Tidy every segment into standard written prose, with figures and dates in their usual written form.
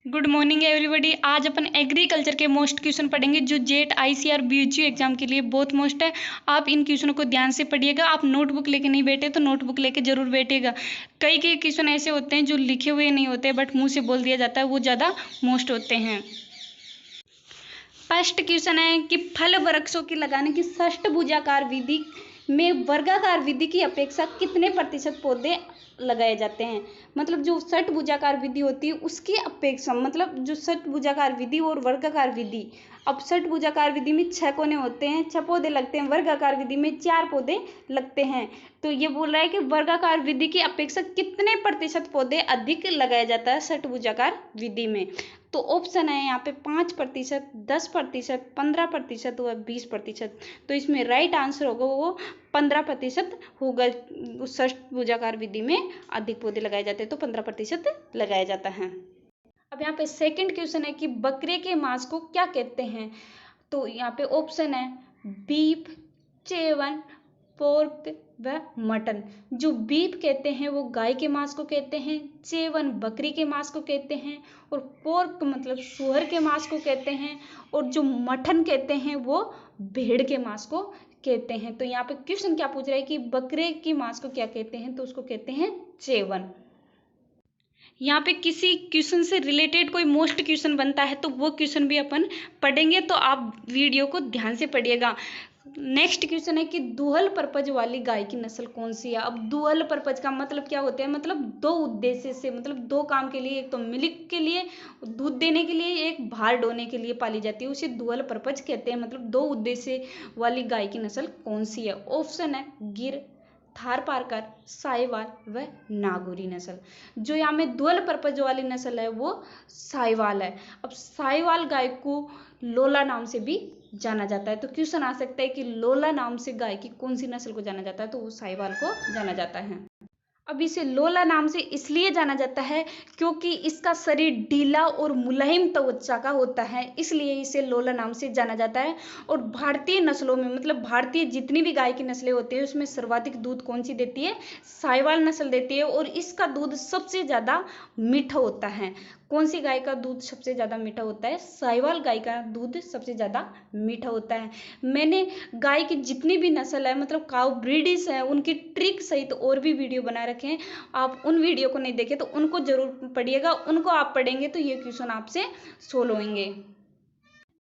Good morning everybody. आज अपन agriculture के most question पढ़ेंगे जो जेट आईसीआर बीएचयू एग्जाम के लिए बहुत मोस्ट है। आप इन क्वेश्चनों को ध्यान से पढ़िएगा। आप नोटबुक लेके नहीं बैठे तो नोटबुक लेके जरूर बैठिएगा। कई कई क्वेश्चन ऐसे होते हैं जो लिखे हुए नहीं होते बट मुंह से बोल दिया जाता है, वो ज़्यादा मोस्ट होते हैं। फर्स्ट क्वेश्चन है कि फल वृक्षों की लगाने की षष्ठभुजाकार विधि में वर्गाकार विधि की अपेक्षा कितने प्रतिशत पौधे लगाए जाते हैं। मतलब जो षटभुजाकार विधि होती है उसकी अपेक्षा, मतलब जो षटभुजाकार विधि और वर्गाकार विधि, अब षटभुजाकार विधि में 6 कोने होते हैं, 6 पौधे लगते हैं, वर्गाकार विधि में 4 पौधे लगते हैं। तो ये बोल रहा है कि वर्गाकार विधि की अपेक्षा कितने प्रतिशत पौधे अधिक लगाया जाता है षटभुजाकार विधि में। तो ऑप्शन है यहाँ पे 5%, 10%, 15% व 20%। तो इसमें राइट आंसर होगा वो 15% होगा। षटभुजाकार विधि में अधिक पौधे लगाए जाते हैं तो 15% लगाया जाता है। अब यहाँ पे सेकंड क्वेश्चन है कि बकरे के मांस को क्या कहते हैं। तो यहाँ पे ऑप्शन है बीफ, चेवन, पोर्क व मटन। जो बीफ कहते हैं वो गाय के मांस को कहते हैं, चेवन बकरी के मांस को कहते हैं, और पोर्क मतलब सूअर के मांस को कहते हैं, और जो मटन कहते हैं वो भेड़ के मांस को कहते हैं। तो यहाँ पे क्वेश्चन क्या पूछ रहा है कि बकरे की मांस को क्या कहते हैं, तो उसको कहते हैं चेवन। यहाँ पे किसी क्वेश्चन से रिलेटेड कोई मोस्ट क्वेश्चन बनता है तो वो क्वेश्चन भी अपन पढ़ेंगे, तो आप वीडियो को ध्यान से पढ़िएगा। नेक्स्ट क्वेश्चन है कि दुहल पर्पज वाली गाय की नस्ल कौन सी है। अब दुहल पर्पज का मतलब क्या होता है, मतलब 2 उद्देश्य से, मतलब 2 काम के लिए, एक तो मिल्क के लिए, दूध देने के लिए, एक भार ढोने के लिए पाली जाती है, उसे दुहल पर्पज कहते हैं। मतलब 2 उद्देश्य वाली गाय की नस्ल कौन सी है। ऑप्शन है गिर, थारपारकर, साहिवाल व नागौरी नस्ल। जो यहाँ में दुअल पर्पज वाली नस्ल है वो साहिवाल है। अब साहिवाल गाय को लोला नाम से भी जाना जाता है। तो क्वेश्चन आ सकता है कि लोला नाम से गाय की कौन सी नस्ल को जाना जाता है, तो वो साहिवाल को जाना जाता है। अब इसे लोला नाम से इसलिए जाना जाता है क्योंकि इसका शरीर ढीला और मुलायम त्वचा का होता है, इसलिए इसे लोला नाम से जाना जाता है। और भारतीय नस्लों में, मतलब भारतीय जितनी भी गाय की नस्लें होती है उसमें सर्वाधिक दूध कौन सी देती है, साहिवाल नस्ल देती है, और इसका दूध सबसे ज़्यादा मीठा होता है। कौन सी गाय का दूध सबसे ज़्यादा मीठा होता है, साहिवाल गाय का दूध सबसे ज़्यादा मीठा होता है। मैंने गाय की जितनी भी नस्ल है, मतलब काउ ब्रीडिस है, उनकी ट्रिक सहित और भी वीडियो बना रखे हैं। आप उन वीडियो को नहीं देखे तो उनको जरूर पढ़िएगा, उनको आप पढ़ेंगे तो ये क्वेश्चन आपसे सोल्व होंगे।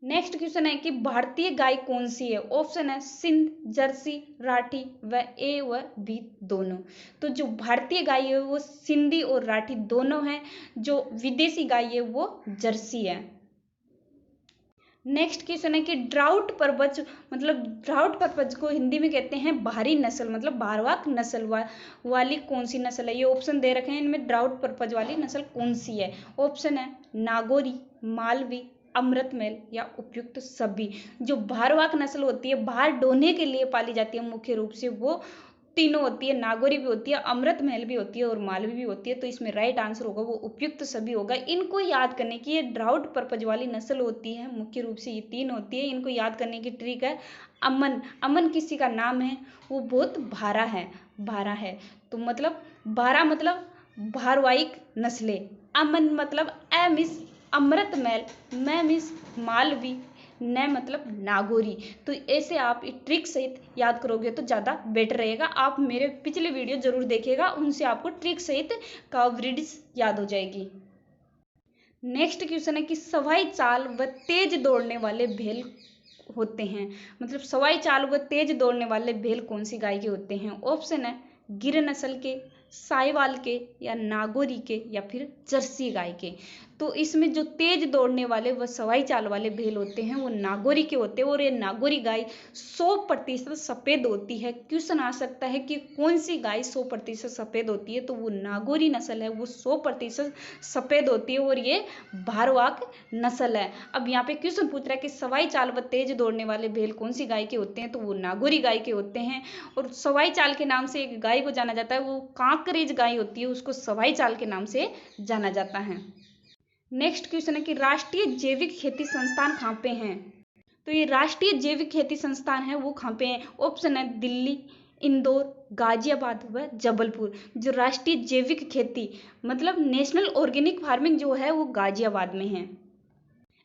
नेक्स्ट क्वेश्चन है कि भारतीय गाय कौन सी है। ऑप्शन है सिंध, जर्सी, राठी व ए व बी दोनों। तो जो भारतीय गाय है वो सिंधी और राठी दोनों है। जो विदेशी गाय है वो जर्सी है। नेक्स्ट क्वेश्चन है कि ड्राउट पर्पज, मतलब ड्राउट पर्पज को हिंदी में कहते हैं भारी नस्ल, मतलब भारवाक नस्ल वाली कौन सी नस्ल है। ये ऑप्शन दे रखे हैं, इनमें ड्राउट पर्पज वाली नस्ल कौन सी है। ऑप्शन है नागौरी, मालवी, अमृतमहल या उपयुक्त सभी। जो भारवाक नस्ल होती है, भार ढोने के लिए पाली जाती है मुख्य रूप से, वो तीनों होती है, नागौरी भी होती है, अमृतमहल भी होती है और मालवी भी होती है। तो इसमें राइट आंसर होगा वो उपयुक्त सभी होगा। इनको याद करने की, ये ड्राउट पर्पज वाली नस्ल होती है, मुख्य रूप से ये 3 होती है। इनको याद करने की ट्रिक है अमन। अमन किसी का नाम है, वो बहुत भारा है, भारा है। तो मतलब भारा मतलब भारवाहिक नस्लें। अमन मतलब ए मिस अमृतमहल, मैं मिस मालवी, न मतलब नागौरी। तो ऐसे आप ट्रिक सहित याद करोगे तो ज़्यादा बेटर रहेगा। आप मेरे पिछले वीडियो जरूर देखिएगा, उनसे आपको ट्रिक सहित कवरेज याद हो जाएगी। नेक्स्ट क्वेश्चन है कि सवाई चाल व तेज दौड़ने वाले भेल होते हैं। मतलब सवाई चाल व तेज दौड़ने वाले भेल कौन सी गाय के होते हैं। ऑप्शन है गिर नस्ल के, साहिवाल के या नागौरी के या फिर जर्सी गाय के। तो इसमें जो तेज दौड़ने वाले व सवाई चाल वाले भेल होते हैं वो नागौरी के होते हैं, और ये नागौरी गाय 100% सफ़ेद होती है। क्वेश्चन आ सकता है कि कौन सी गाय 100% सफ़ेद होती है, तो वो नागौरी नस्ल है, वो 100% सफ़ेद होती है और ये भारवाक नस्ल है। अब यहाँ पे क्वेश्चन पूछ रहा है कि सवाई चाल व तेज दौड़ने वाले भेल कौन सी गाय के होते हैं, तो वो नागौरी गाय के होते हैं। और सवाई चाल के नाम से एक गाय को जाना जाता है, वो कांकरेज गाय होती है, उसको सवाई चाल के नाम से जाना जाता है। नेक्स्ट क्वेश्चन है कि राष्ट्रीय जैविक खेती संस्थान कहाँ पे हैं। तो ये राष्ट्रीय जैविक खेती संस्थान है वो कहाँ पे है। ऑप्शन है दिल्ली, इंदौर, गाजियाबाद व जबलपुर। जो राष्ट्रीय जैविक खेती मतलब नेशनल ऑर्गेनिक फार्मिंग जो है वो गाजियाबाद में है।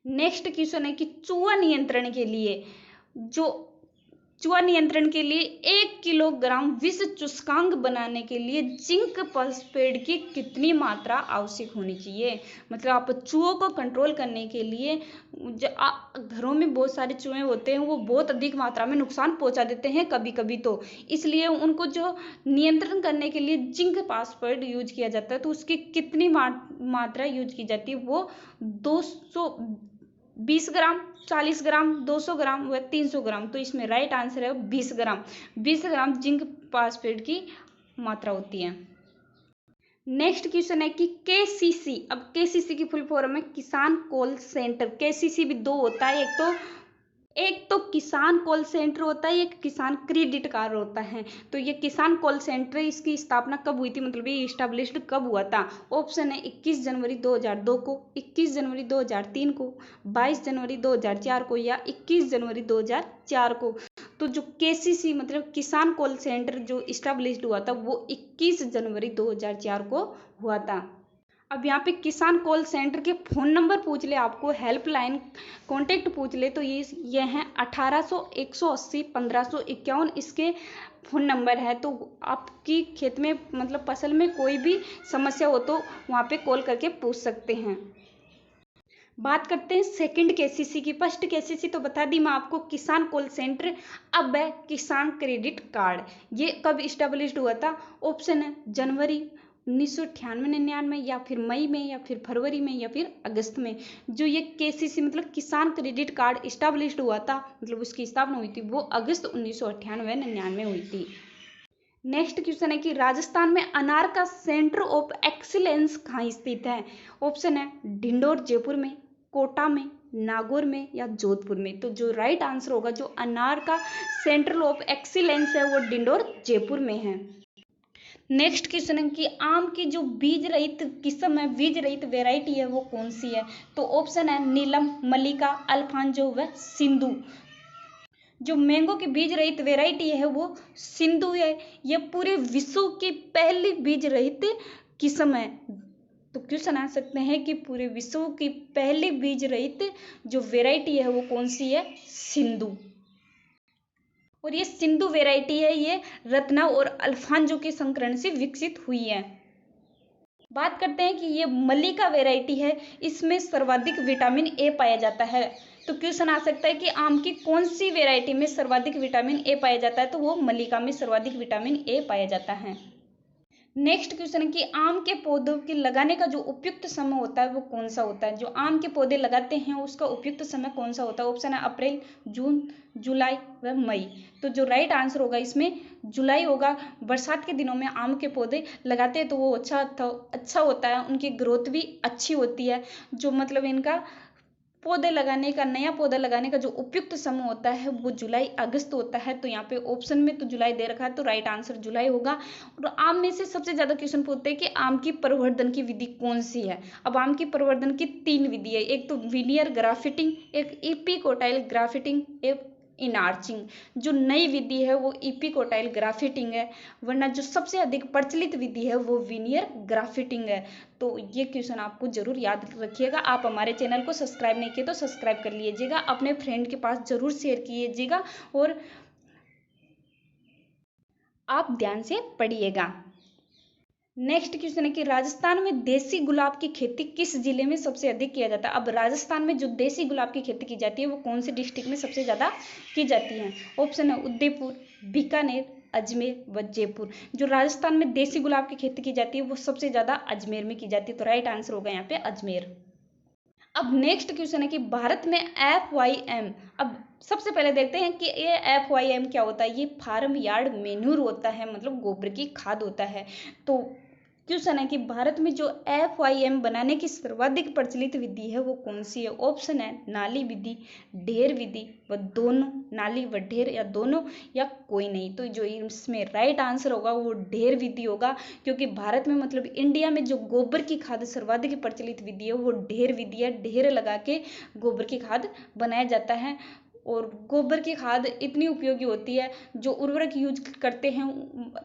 नेक्स्ट क्वेश्चन है कि चूहा नियंत्रण के लिए 1 किलोग्राम विष सूचकांक बनाने के लिए जिंक फॉस्फेट की कितनी मात्रा आवश्यक होनी चाहिए। मतलब आप चूहों को कंट्रोल करने के लिए घरों में बहुत सारे चूहे होते हैं, वो बहुत अधिक मात्रा में नुकसान पहुंचा देते हैं कभी कभी, तो इसलिए उनको जो नियंत्रण करने के लिए जिंक फॉस्फेट यूज किया जाता है, तो उसकी कितनी मात्रा यूज की जाती है, वो 220 ग्राम, 40 ग्राम, 200 ग्राम व 300 ग्राम। तो इसमें राइट आंसर है 20 ग्राम। 20 ग्राम जिंक फॉस्फेट की मात्रा होती है। नेक्स्ट क्वेश्चन है कि केसीसी, अब केसीसी की फुल फॉर्म है किसान कॉल सेंटर। केसीसी भी दो होता है, एक तो किसान कॉल सेंटर होता है, एक किसान क्रेडिट कार्ड होता है। तो ये किसान कॉल सेंटर, इसकी स्थापना कब हुई थी, मतलब ये इस्टेब्लिश्ड कब हुआ था। ऑप्शन है 21 जनवरी 2002 को, 21 जनवरी 2003 को, 22 जनवरी 2004 को या 21 जनवरी 2004 को। तो जो केसीसी मतलब किसान कॉल सेंटर जो इस्टेब्लिश्ड हुआ था वो 21 जनवरी 2004 को हुआ था। अब यहाँ पे किसान कॉल सेंटर के फ़ोन नंबर पूछ ले आपको, हेल्पलाइन कॉन्टेक्ट पूछ ले, तो ये हैं 1800 180 1551 इसके फ़ोन नंबर है। तो आपकी खेत में मतलब फसल में कोई भी समस्या हो तो वहाँ पे कॉल करके पूछ सकते हैं। बात करते हैं सेकंड केसीसी की। फर्स्ट केसीसी तो बता दी मैं आपको, किसान कॉल सेंटर। अब है किसान क्रेडिट कार्ड, ये कब इस्टेब्लिश्ड हुआ था। ऑप्शन है जनवरी 1998-99 या फिर मई में या फिर फरवरी में या फिर अगस्त में। जो ये केसीसी मतलब किसान क्रेडिट कार्ड इस्टेब्लिश्ड हुआ था, मतलब उसकी स्थापना हुई थी, वो अगस्त 1998-99 हुई थी। नेक्स्ट क्वेश्चन है कि राजस्थान में अनार का सेंटर ऑफ एक्सीलेंस कहाँ स्थित है। ऑप्शन है ढिंडोर जयपुर में, कोटा में, नागौर में या जोधपुर में। तो जो राइट आंसर होगा, जो अनार का सेंटर ऑफ एक्सीलेंस है वो ढिंडोर जयपुर में है। नेक्स्ट क्वेश्चन है कि आम की जो बीज रहित किस्म है, बीज रहित वेराइटी है, वो कौन सी है। तो ऑप्शन है नीलम, मल्लिका, अल्फांजो व सिंधु। जो मैंगो की बीज रहित वेराइटी है वो सिंधु है। यह पूरे विश्व की पहली बीज रहित किस्म है। तो क्वेश्चन आ सकते हैं कि पूरे विश्व की पहली बीज रहित जो वेराइटी है वो कौन सी है, सिंधु। और ये सिंधु वेराइटी है, ये रत्ना और अल्फांजो के संकरण से विकसित हुई है। बात करते हैं कि ये मल्लिका वेराइटी है, इसमें सर्वाधिक विटामिन ए पाया जाता है। तो क्वेश्चन आ सकता है कि आम की कौन सी वेराइटी में सर्वाधिक विटामिन ए पाया जाता है, तो वो मल्लिका में सर्वाधिक विटामिन ए पाया जाता है। नेक्स्ट क्वेश्चन है कि आम के पौधों के लगाने का जो उपयुक्त समय होता है वो कौन सा होता है। जो आम के पौधे लगाते हैं उसका उपयुक्त समय कौन सा होता है। ऑप्शन है अप्रैल, जून, जुलाई व मई। तो जो राइट आंसर होगा इसमें जुलाई होगा। बरसात के दिनों में आम के पौधे लगाते हैं तो वो अच्छा होता है, उनकी ग्रोथ भी अच्छी होती है। जो मतलब इनका नया पौधा लगाने का जो उपयुक्त समय होता है वो जुलाई अगस्त होता है। तो यहाँ पे ऑप्शन में तो जुलाई दे रखा है, तो राइट आंसर जुलाई होगा। और आम में से सबसे ज्यादा क्वेश्चन पूछते हैं कि आम की प्रवर्धन की विधि कौन सी है। अब आम की प्रवर्धन की 3 विधि है, एक तो विनियर ग्राफ्टिंग, एक इपिकोटाइल ग्राफ्टिंग, एक इनार्चिंग। जो नई विधि है वो इपिकोटाइल ग्राफ्टिंग है, वरना जो सबसे अधिक प्रचलित विधि है वो विनियर ग्राफ्टिंग है। तो ये क्वेश्चन आपको जरूर याद रखिएगा। आप हमारे चैनल को सब्सक्राइब नहीं किए तो सब्सक्राइब कर लीजिएगा, अपने फ्रेंड के पास जरूर शेयर कीजिएगा और आप ध्यान से पढ़िएगा। नेक्स्ट क्वेश्चन है कि राजस्थान में देसी गुलाब की खेती किस जिले में सबसे अधिक किया जाता है। अब राजस्थान में जो देसी गुलाब की खेती की जाती है वो कौन से डिस्ट्रिक्ट में सबसे ज्यादा की जाती है। ऑप्शन है उदयपुर, बीकानेर, अजमेर व जयपुर। जो राजस्थान में देसी गुलाब की खेती की जाती है वो सबसे ज्यादा अजमेर में की जाती है। तो राइट आंसर होगा यहाँ पे अजमेर। अब नेक्स्ट क्वेश्चन है कि भारत में FYM, अब सबसे पहले देखते हैं कि ये FYM क्या होता है। ये फार्म यार्ड मेन्यूर होता है, मतलब गोबर की खाद होता है। तो क्वेश्चन है कि भारत में जो FYM बनाने की सर्वाधिक प्रचलित विधि है वो कौन सी है। ऑप्शन है नाली विधि, ढेर विधि व दोनों, नाली व ढेर या दोनों या कोई नहीं। तो जो इसमें राइट आंसर होगा वो ढेर विधि होगा, क्योंकि भारत में मतलब इंडिया में जो गोबर की खाद सर्वाधिक प्रचलित विधि है वो ढेर विधि है। ढेर लगा के गोबर की खाद बनाया जाता है। और गोबर की खाद इतनी उपयोगी होती है, जो उर्वरक यूज करते हैं,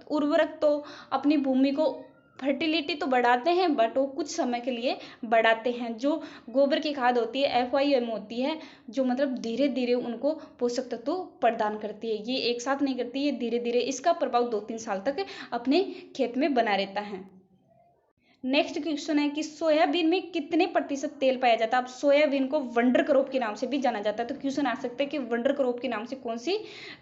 उर्वरक तो अपनी भूमि को फर्टिलिटी तो बढ़ाते हैं, बट वो कुछ समय के लिए बढ़ाते हैं। जो गोबर की खाद होती है FYM होती है, जो मतलब धीरे धीरे उनको पोषक तत्व प्रदान करती है। ये एक साथ नहीं करती, ये धीरे धीरे इसका प्रभाव 2-3 साल तक अपने खेत में बना रहता है। नेक्स्ट क्वेश्चन है कि सोयाबीन में कितने प्रतिशत तेल पाया जाता है। अब सोयाबीन को वंडर क्रॉप के नाम से भी जाना जाता है, तो क्वेश्चन आ सकता है कि वंडर क्रॉप के नाम से कौन सी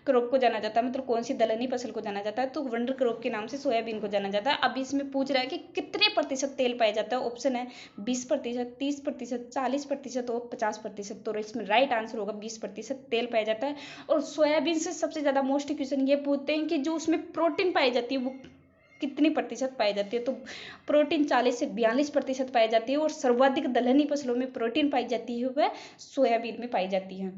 क्रॉप को जाना जाता है, मतलब कौन सी दलहनी फसल को जाना जाता है। तो वंडर क्रॉप के नाम से सोयाबीन को जाना जाता है। अब इसमें पूछ रहा है कि कितने प्रतिशत तेल पाया जाता है। ऑप्शन है 20%, 30%, 40% और 50%। तो इसमें राइट आंसर होगा 20% तेल पाया जाता है। और सोयाबीन से सबसे ज्यादा मोस्ट क्वेश्चन ये पूछते हैं कि जो उसमें प्रोटीन पाई जाती है वो कितनी प्रतिशत पाई जाती है। तो प्रोटीन 40 से 42% पाई जाती है, और सर्वाधिक दलहनी फसलों में प्रोटीन पाई जाती है वह सोयाबीन में पाई जाती है।